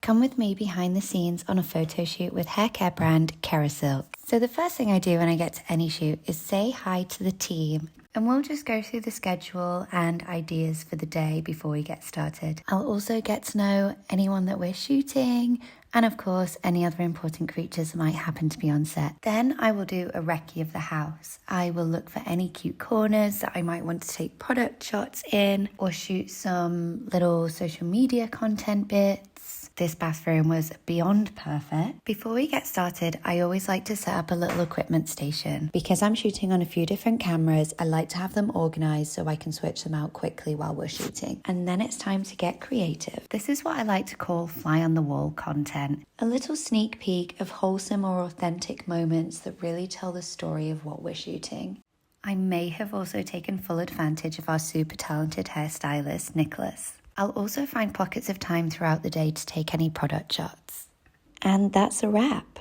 Come with me behind the scenes on a photo shoot with hair care brand Kerasilk. So the first thing I do when I get to any shoot is say hi to the team, and we'll just go through the schedule and ideas for the day before we get started. I'll also get to know anyone that we're shooting, and of course any other important creatures that might happen to be on set. Then I will do a recce of the house. I will look for any cute corners that I might want to take product shots in or shoot some little social media content bits. This bathroom was beyond perfect. Before we get started, I always like to set up a little equipment station. Because I'm shooting on a few different cameras, I like to have them organized so I can switch them out quickly while we're shooting. And then it's time to get creative. This is what I like to call fly on the wall content. A little sneak peek of wholesome or authentic moments that really tell the story of what we're shooting. I may have also taken full advantage of our super talented hairstylist, Nicholas. I'll also find pockets of time throughout the day to take any product shots. And that's a wrap.